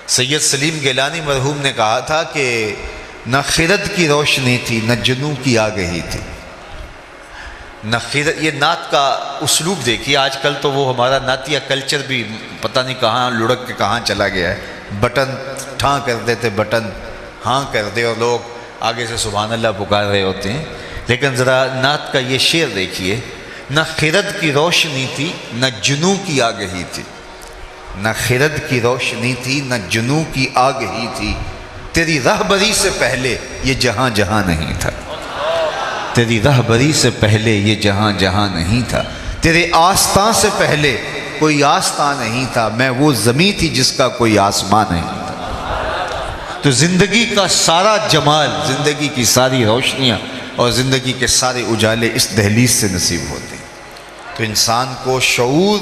سید سلیم گیلانی مرحوم نے کہا تھا کہ نہ خرد کی روشنی تھی نہ جنوں کی آگہی تھی، نہ خرد. یہ نعت کا اسلوب دیکھیے، آج کل تو وہ ہمارا نعتیہ کلچر بھی پتہ نہیں کہاں لڑک کے کہاں چلا گیا ہے. بٹن ٹھاں کر دیتے، بٹن ہاں کر دے اور لوگ آگے سے سبحان اللہ پکار رہے ہوتے ہیں. لیکن ذرا نعت کا یہ شعر دیکھیے، نہ خرد کی روشنی تھی نہ جنوں کی آگہی تھی، نہ خرد کی روشنی تھی نہ جنوں کی آگہی تھی، تیری رہبری سے پہلے یہ جہاں جہاں نہیں تھا، تیری رہبری سے پہلے یہ جہاں جہاں نہیں تھا، تیرے آستاں سے پہلے کوئی آستاں نہیں تھا، میں وہ زمین تھی جس کا کوئی آسمان نہیں تھا. تو زندگی کا سارا جمال، زندگی کی ساری روشنیاں اور زندگی کے سارے اجالے اس دہلیز سے نصیب ہوتے ہیں. تو انسان کو شعور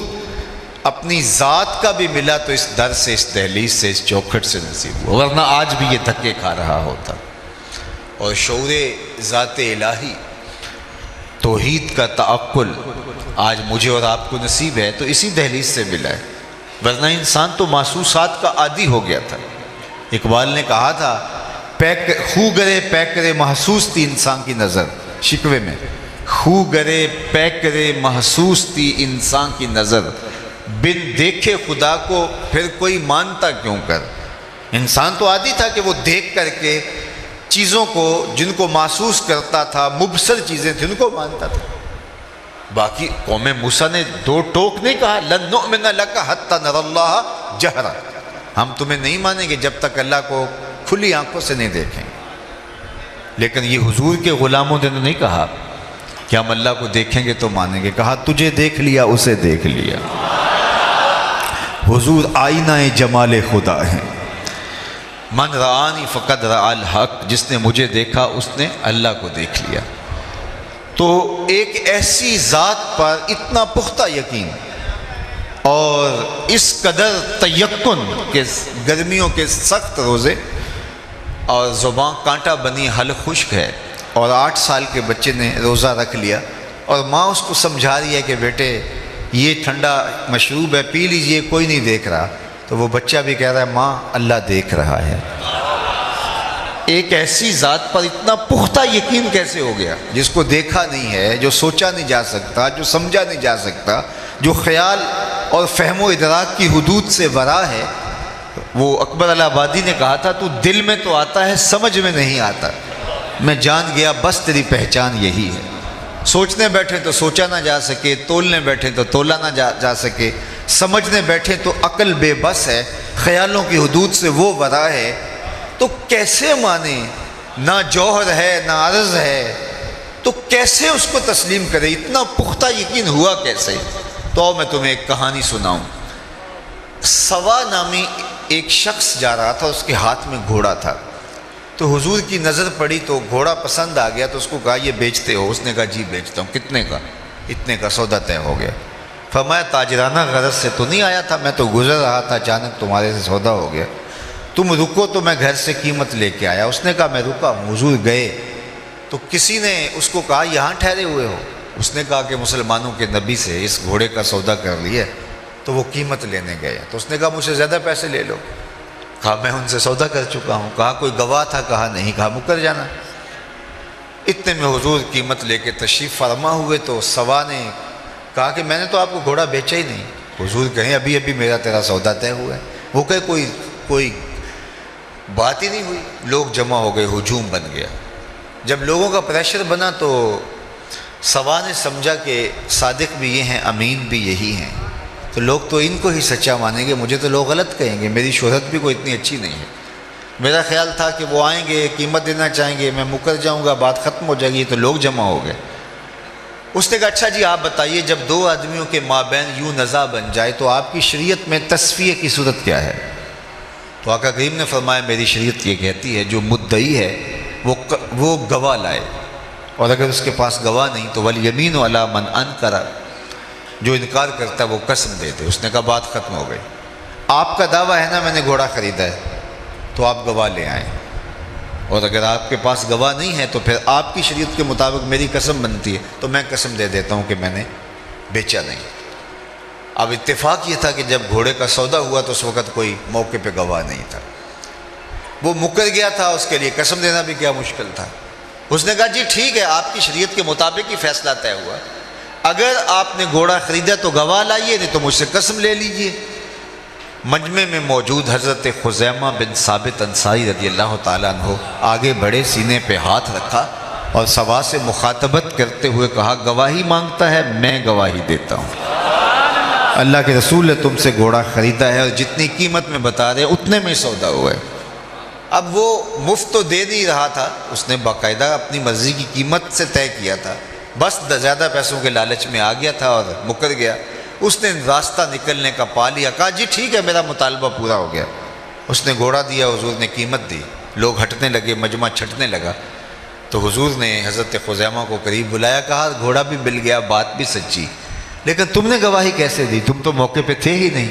اپنی ذات کا بھی ملا تو اس در سے، اس دہلیز سے، اس چوکھٹ سے نصیب ہوا، ورنہ آج بھی یہ دھکے کھا رہا ہوتا. اور شعور ذات الہی، توحید کا تعقل آج مجھے اور آپ کو نصیب ہے تو اسی دہلیز سے ملا ہے، ورنہ انسان تو محسوسات کا عادی ہو گیا تھا. اقبال نے کہا تھا خو گرے پیکرے محسوس تھی انسان کی نظر، شکوے میں خو گرے پیکرے محسوس تھی انسان کی نظر، بن دیکھے خدا کو پھر کوئی مانتا کیوں کر. انسان تو عادی تھا کہ وہ دیکھ کر کے چیزوں کو جن کو محسوس کرتا تھا، مبصر چیزیں تھیں، ان کو مانتا تھا. باقی قوم موسیٰ نے دو ٹوک نہیں کہا لن نؤمن لک حتی نری اللہ جہرا، ہم تمہیں نہیں مانیں گے جب تک اللہ کو کھلی آنکھوں سے نہیں دیکھیں. لیکن یہ حضور کے غلاموں نے نہیں کہا کہ ہم اللہ کو دیکھیں گے تو مانیں گے، کہا تجھے دیکھ لیا اسے دیکھ لیا. حضور آئینہ جمال خدا ہیں. من رآنی فقد رأى الحق، جس نے مجھے دیکھا اس نے اللہ کو دیکھ لیا. تو ایک ایسی ذات پر اتنا پختہ یقین اور اس قدر تیقن کہ گرمیوں کے سخت روزے اور زبان کانٹا بنی حل خشک ہے اور 8 سال کے بچے نے روزہ رکھ لیا اور ماں اس کو سمجھا رہی ہے کہ بیٹے یہ ٹھنڈا مشروب ہے پی لیجئے، کوئی نہیں دیکھ رہا. تو وہ بچہ بھی کہہ رہا ہے ماں اللہ دیکھ رہا ہے. ایک ایسی ذات پر اتنا پختہ یقین کیسے ہو گیا جس کو دیکھا نہیں ہے، جو سوچا نہیں جا سکتا، جو سمجھا نہیں جا سکتا، جو خیال اور فہم و ادراک کی حدود سے ورا ہے. وہ اکبر الہ آبادی نے کہا تھا تو دل میں تو آتا ہے سمجھ میں نہیں آتا، میں جان گیا بس تیری پہچان یہی ہے. سوچنے بیٹھے تو سوچا نہ جا سکے، تولنے بیٹھے تو تولا نہ جا سکے، سمجھنے بیٹھے تو عقل بے بس ہے، خیالوں کی حدود سے وہ ورا ہے. تو کیسے مانے؟ نہ جوہر ہے نہ عرض ہے، تو کیسے اس کو تسلیم کرے؟ اتنا پختہ یقین ہوا کیسے؟ تو میں تمہیں ایک کہانی سناؤں. سوا نامی ایک شخص جا رہا تھا، اس کے ہاتھ میں گھوڑا تھا. تو حضور کی نظر پڑی تو گھوڑا پسند آ گیا تو اس کو کہا یہ بیچتے ہو؟ اس نے کہا جی بیچتا ہوں. کتنے کا؟ اتنے کا. سودا طے ہو گیا. فرمایا تاجرانہ غرض سے تو نہیں آیا تھا، میں تو گزر رہا تھا، اچانک تمہارے سے سودا ہو گیا، تم رکو تو میں گھر سے قیمت لے کے آیا. اس نے کہا میں رکا ہوں. حضور گئے تو کسی نے اس کو کہا یہاں ٹھہرے ہوئے ہو؟ اس نے کہا کہ مسلمانوں کے نبی سے اس گھوڑے کا سودا کر لیا. تو وہ قیمت لینے گئے تو اس نے کہا مجھ سے زیادہ پیسے لے لو. کہا میں ان سے سودا کر چکا ہوں. کہا کوئی گواہ تھا؟ کہا نہیں. کہا مکر جانا. اتنے میں حضور قیمت لے کے تشریف فرما ہوئے تو سوا نے کہا کہ میں نے تو آپ کو گھوڑا بیچا ہی نہیں. حضور کہیں ابھی ابھی میرا تیرا سودا طے ہوا ہے. وہ کہے کوئی بات ہی نہیں ہوئی. لوگ جمع ہو گئے، ہجوم بن گیا. جب لوگوں کا پریشر بنا تو سوا نے سمجھا کہ صادق بھی یہ ہیں، امین بھی یہی ہیں، تو لوگ تو ان کو ہی سچا مانیں گے، مجھے تو لوگ غلط کہیں گے، میری شہرت بھی کوئی اتنی اچھی نہیں ہے. میرا خیال تھا کہ وہ آئیں گے، قیمت دینا چاہیں گے، میں مکر جاؤں گا، بات ختم ہو جائے گی. تو لوگ جمع ہو گئے. اس نے کہا اچھا جی آپ بتائیے جب 2 آدمیوں کے مابین یوں نزاع بن جائے تو آپ کی شریعت میں تصفیہ کی صورت کیا ہے؟ تو آقا کریم نے فرمایا میری شریعت یہ کہتی ہے جو مدعی ہے وہ گواہ لائے، اور اگر اس کے پاس گواہ نہیں تو والیمین علی من انکر، جو انکار کرتا ہے وہ قسم دے دے. اس نے کہا بات ختم ہو گئی. آپ کا دعویٰ ہے نا میں نے گھوڑا خریدا ہے، تو آپ گواہ لے آئیں، اور اگر آپ کے پاس گواہ نہیں ہے تو پھر آپ کی شریعت کے مطابق میری قسم بنتی ہے تو میں قسم دے دیتا ہوں کہ میں نے بیچا نہیں. اب اتفاق یہ تھا کہ جب گھوڑے کا سودا ہوا تو اس وقت کوئی موقع پہ گواہ نہیں تھا، وہ مکر گیا تھا، اس کے لیے قسم دینا بھی کیا مشکل تھا۔ اس نے کہا جی ٹھیک ہے، آپ کی شریعت کے مطابق ہی فیصلہ طے ہوا، اگر آپ نے گھوڑا خریدا تو گواہ لائیے، نہیں تو مجھ سے قسم لے لیجئے۔ مجمع میں موجود حضرت خزیمہ بن ثابت انصاری رضی اللہ تعالیٰ عنہ آگے بڑھے، سینے پہ ہاتھ رکھا اور سوا سے مخاطبت کرتے ہوئے کہا گواہی مانگتا ہے، میں گواہی دیتا ہوں، اللہ کے رسول نے تم سے گھوڑا خریدا ہے اور جتنی قیمت میں بتا رہے اتنے میں سودا ہوا ہے۔ اب وہ مفت تو دے نہیں رہا تھا، اس نے باقاعدہ اپنی مرضی کی قیمت سے طے کیا تھا، بس زیادہ پیسوں کے لالچ میں آ گیا تھا اور مکر گیا۔ اس نے راستہ نکلنے کا پا لیا، کہا جی ٹھیک ہے میرا مطالبہ پورا ہو گیا۔ اس نے گھوڑا دیا، حضور نے قیمت دی، لوگ ہٹنے لگے، مجمع چھٹنے لگا، تو حضور نے حضرت خزیمہ کو قریب بلایا، کہا گھوڑا بھی مل گیا، بات بھی سچی، لیکن تم نے گواہی کیسے دی؟ تم تو موقع پہ تھے ہی نہیں۔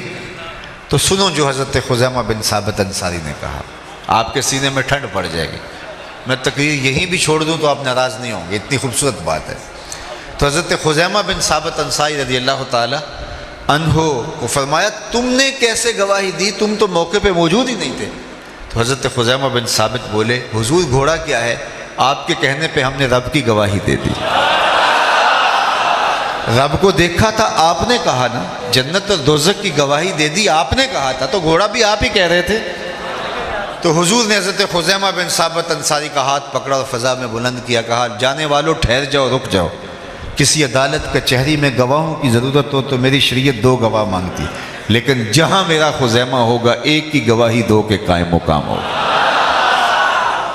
تو سنو جو حضرت خزیمہ بن ثابت انصاری نے کہا، آپ کے سینے میں ٹھنڈ پڑ جائے گی، میں تقریر یہیں بھی چھوڑ دوں تو آپ ناراض نہیں ہوں گے، اتنی خوبصورت بات ہے۔ تو حضرت خزیمہ بن ثابت انصاری رضی اللہ تعالی عنہ کو فرمایا تم نے کیسے گواہی دی؟ تم تو موقع پہ موجود ہی نہیں تھے۔ تو حضرت خزیمہ بن ثابت بولے حضور گھوڑا کیا ہے، آپ کے کہنے پہ ہم نے رب کی گواہی دے دی، رب کو دیکھا تھا آپ نے کہا نا، جنت اور دوزخ کی گواہی دے دی آپ نے کہا تھا، تو گھوڑا بھی آپ ہی کہہ رہے تھے۔ تو حضور نے حضرت خزیمہ بن ثابت انصاری کا ہاتھ پکڑا اور فضا میں بلند کیا، کہا جانے والوں ٹھہر جاؤ، رک جاؤ، کسی عدالت کچہری میں گواہوں کی ضرورت ہو تو میری شریعت 2 گواہ مانگتی، لیکن جہاں میرا خزیمہ ہوگا ایک کی گواہی 2 کے قائم مقام ہوگا۔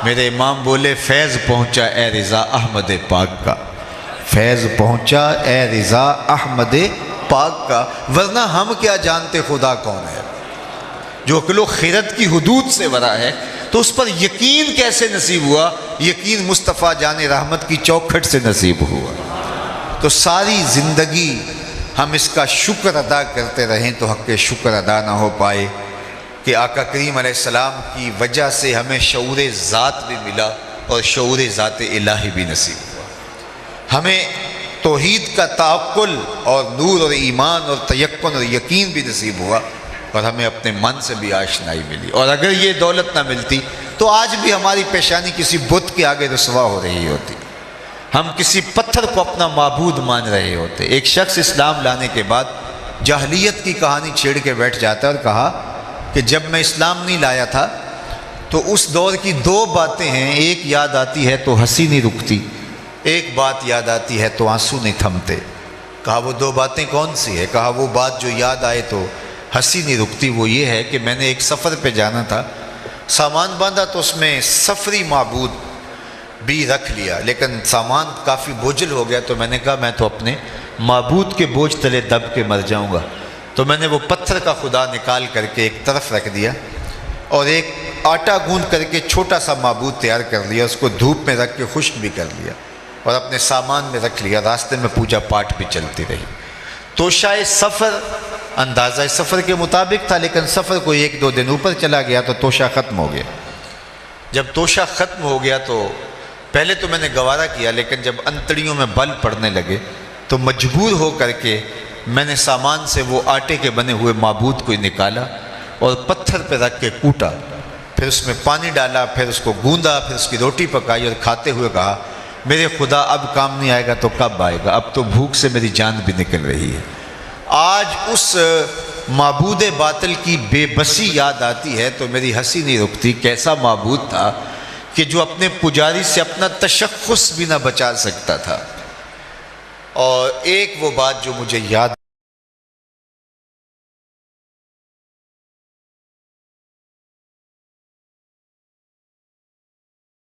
میرے امام بولے فیض پہنچا اے رضا احمد پاک کا، فیض پہنچا اے رضا احمد پاک کا، ورنہ ہم کیا جانتے خدا کون ہے، جو عقل و خرد کی حدود سے ورا ہے، تو اس پر یقین کیسے نصیب ہوا؟ یقین مصطفیٰ جان رحمت کی چوکھٹ سے نصیب ہوا۔ تو ساری زندگی ہم اس کا شکر ادا کرتے رہیں تو حق شکر ادا نہ ہو پائے کہ آقا کریم علیہ السلام کی وجہ سے ہمیں شعور ذات بھی ملا اور شعور ذات الہی بھی نصیب ہوا، ہمیں توحید کا تعقل اور نور اور ایمان اور تیقن اور یقین بھی نصیب ہوا، اور ہمیں اپنے من سے بھی آشنائی ملی۔ اور اگر یہ دولت نہ ملتی تو آج بھی ہماری پیشانی کسی بت کے آگے رسوا ہو رہی ہوتی، ہم کسی پتھر کو اپنا معبود مان رہے ہوتے۔ ایک شخص اسلام لانے کے بعد جاہلیت کی کہانی چھیڑ کے بیٹھ جاتا ہے اور کہا کہ جب میں اسلام نہیں لایا تھا تو اس دور کی 2 باتیں ہیں، ایک یاد آتی ہے تو ہنسی نہیں رکتی، ایک بات یاد آتی ہے تو آنسو نہیں تھمتے۔ کہا وہ 2 باتیں کون سی ہے؟ کہا وہ بات جو یاد آئے تو ہنسی نہیں رکتی وہ یہ ہے کہ میں نے ایک سفر پہ جانا تھا، سامان باندھا تو اس میں سفری معبود بھی رکھ لیا، لیکن سامان کافی بوجھل ہو گیا، تو میں نے کہا میں تو اپنے معبود کے بوجھ تلے دب کے مر جاؤں گا، تو میں نے وہ پتھر کا خدا نکال کر کے ایک طرف رکھ دیا اور ایک آٹا گوندھ کر کے چھوٹا سا معبود تیار کر لیا، اس کو دھوپ میں رکھ کے خشک بھی کر لیا اور اپنے سامان میں رکھ لیا، راستے میں پوجا پاٹ بھی چلتی رہی۔ توشائے سفر اندازہ سفر کے مطابق تھا، لیکن سفر کو 1-2 دن اوپر چلا گیا تو توشہ ختم ہو گیا۔ جب توشہ ختم ہو گیا تو پہلے تو میں نے گوارا کیا، لیکن جب انتڑیوں میں بل پڑنے لگے تو مجبور ہو کر کے میں نے سامان سے وہ آٹے کے بنے ہوئے معبود کو نکالا اور پتھر پہ رکھ کے کوٹا، پھر اس میں پانی ڈالا، پھر اس کو گوندا، پھر اس کی روٹی پکائی اور کھاتے ہوئے کہا میرے خدا اب کام نہیں آئے گا تو کب آئے گا، اب تو بھوک سے میری جان بھی نکل رہی ہے۔ آج اس معبود باطل کی بے بسی یاد آتی ہے تو میری ہنسی نہیں رکتی۔ کیسا معبود تھا کہ جو اپنے پجاری سے اپنا تشخص بھی نہ بچا سکتا تھا۔ اور ایک وہ بات جو مجھے یاد